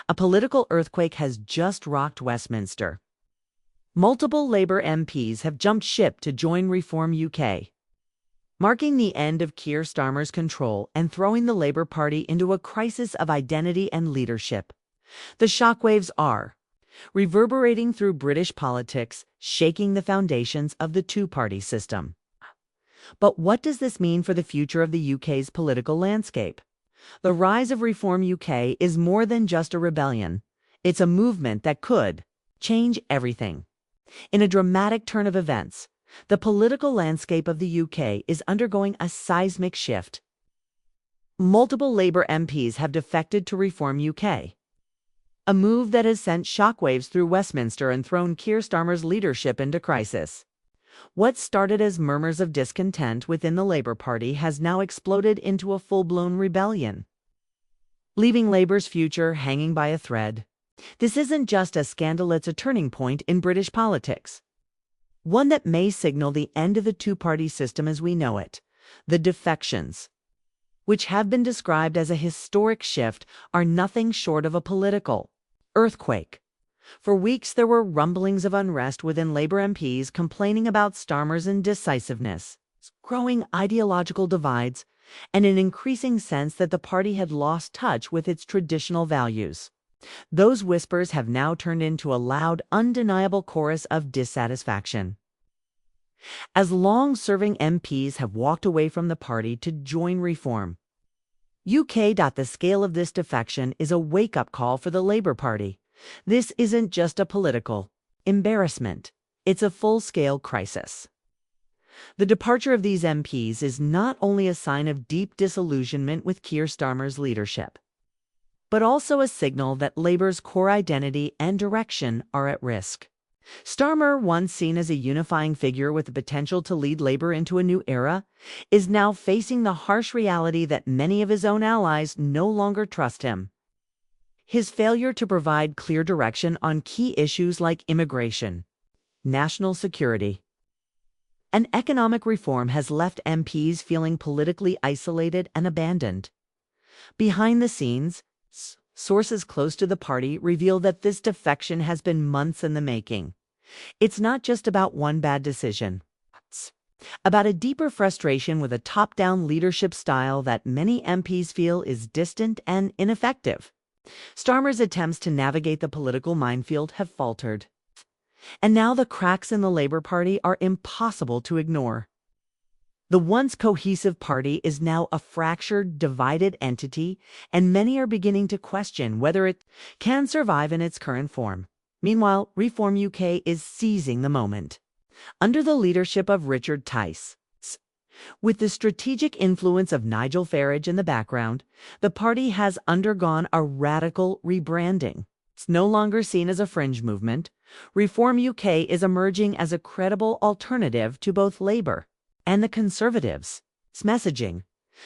A political earthquake has just rocked Westminster. Multiple Labour MPs have jumped ship to join Reform UK, marking the end of Keir Starmer's control and throwing the Labour Party into a crisis of identity and leadership. The shockwaves are reverberating through British politics, shaking the foundations of the two-party system. But what does this mean for the future of the UK's political landscape? The rise of Reform UK is more than just a rebellion. It's a movement that could change everything. In a dramatic turn of events, the political landscape of the UK is undergoing a seismic shift. Multiple Labour MPs have defected to Reform UK, a move that has sent shockwaves through Westminster and thrown Keir Starmer's leadership into crisis. What started as murmurs of discontent within the Labour Party has now exploded into a full-blown rebellion, leaving Labour's future hanging by a thread. This isn't just a scandal, it's a turning point in British politics, one that may signal the end of the two-party system as we know it. The defections, which have been described as a historic shift, are nothing short of a political earthquake. For weeks, there were rumblings of unrest within Labour MPs complaining about Starmer's indecisiveness, growing ideological divides, and an increasing sense that the party had lost touch with its traditional values. Those whispers have now turned into a loud, undeniable chorus of dissatisfaction, as long-serving MPs have walked away from the party to join Reform UK. The scale of this defection is a wake-up call for the Labour Party. This isn't just a political embarrassment, it's a full-scale crisis. The departure of these MPs is not only a sign of deep disillusionment with Keir Starmer's leadership, but also a signal that Labour's core identity and direction are at risk. Starmer, once seen as a unifying figure with the potential to lead Labour into a new era, is now facing the harsh reality that many of his own allies no longer trust him. His failure to provide clear direction on key issues like immigration, national security, and economic reform has left MPs feeling politically isolated and abandoned. Behind the scenes, sources close to the party reveal that this defection has been months in the making. It's not just about one bad decision. It's about a deeper frustration with a top-down leadership style that many MPs feel is distant and ineffective. Starmer's attempts to navigate the political minefield have faltered, and now the cracks in the Labour Party are impossible to ignore. The once cohesive party is now a fractured, divided entity, and many are beginning to question whether it can survive in its current form. Meanwhile, Reform UK is seizing the moment. Under the leadership of Richard Tice, with the strategic influence of Nigel Farage in the background, the party has undergone a radical rebranding. It's no longer seen as a fringe movement. Reform UK is emerging as a credible alternative to both Labour and the Conservatives. Its messaging,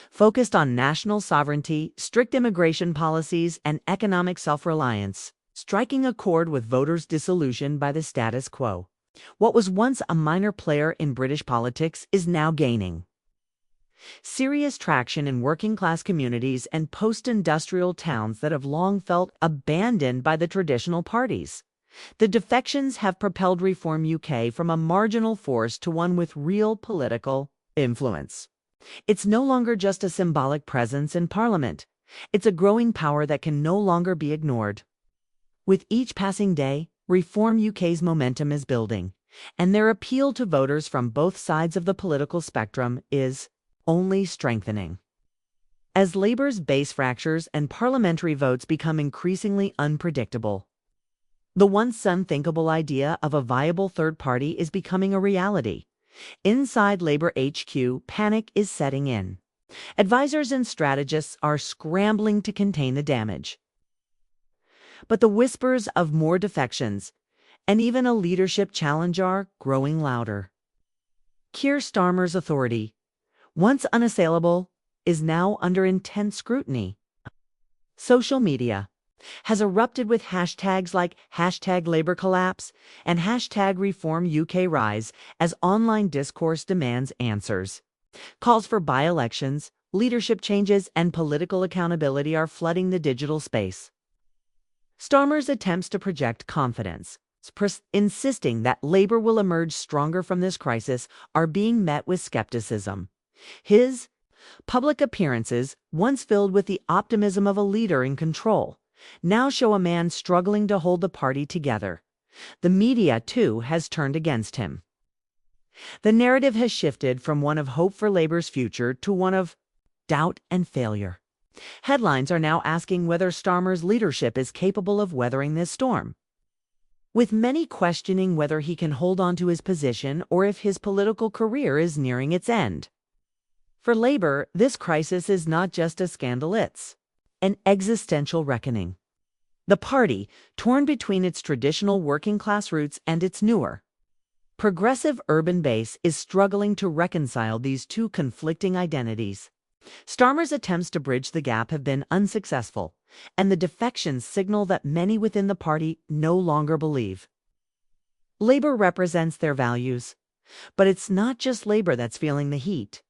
focused on national sovereignty, strict immigration policies, and economic self-reliance, striking a chord with voters disillusioned by the status quo. What was once a minor player in British politics is now gaining serious traction in working-class communities and post-industrial towns that have long felt abandoned by the traditional parties. The defections have propelled Reform UK from a marginal force to one with real political influence. It's no longer just a symbolic presence in Parliament. It's a growing power that can no longer be ignored. With each passing day, Reform UK's momentum is building, and their appeal to voters from both sides of the political spectrum is only strengthening. As Labour's base fractures and parliamentary votes become increasingly unpredictable, the once unthinkable idea of a viable third party is becoming a reality. Inside Labour HQ, panic is setting in. Advisors and strategists are scrambling to contain the damage. But the whispers of more defections and even a leadership challenge are growing louder. Keir Starmer's authority, once unassailable, is now under intense scrutiny. Social media has erupted with hashtags like #LabourCollapse and #ReformUKRise as online discourse demands answers. Calls for by-elections, leadership changes, and political accountability are flooding the digital space. Starmer's attempts to project confidence, insisting that Labour will emerge stronger from this crisis, are being met with skepticism. His public appearances, once filled with the optimism of a leader in control, now show a man struggling to hold the party together. The media, too, has turned against him. The narrative has shifted from one of hope for Labour's future to one of doubt and failure. Headlines are now asking whether Starmer's leadership is capable of weathering this storm, with many questioning whether he can hold on to his position or if his political career is nearing its end. For Labour, this crisis is not just a scandal, it's an existential reckoning. The party, torn between its traditional working-class roots and its newer, progressive urban base, is struggling to reconcile these two conflicting identities. Starmer's attempts to bridge the gap have been unsuccessful, and the defections signal that many within the party no longer believe Labour represents their values. But it's not just Labour that's feeling the heat.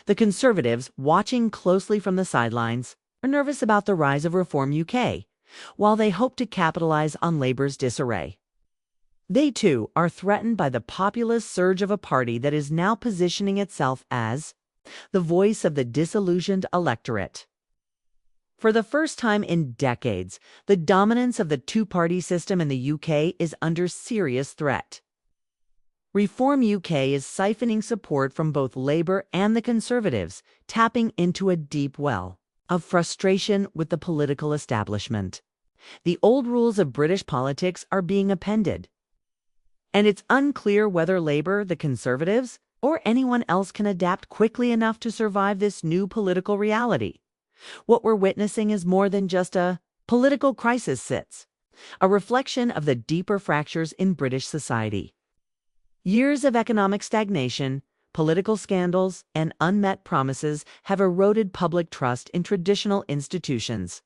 The Conservatives, watching closely from the sidelines, are nervous about the rise of Reform UK, while they hope to capitalise on Labour's disarray. They, too, are threatened by the populist surge of a party that is now positioning itself as the voice of the disillusioned electorate. For the first time in decades, the dominance of the two-party system in the UK is under serious threat. Reform UK is siphoning support from both Labour and the Conservatives, tapping into a deep well of frustration with the political establishment. The old rules of British politics are being appended, and it's unclear whether Labour, the Conservatives, or anyone else can adapt quickly enough to survive this new political reality. What we're witnessing is more than just a political crisis, it's a reflection of the deeper fractures in British society. Years of economic stagnation, political scandals, and unmet promises have eroded public trust in traditional institutions.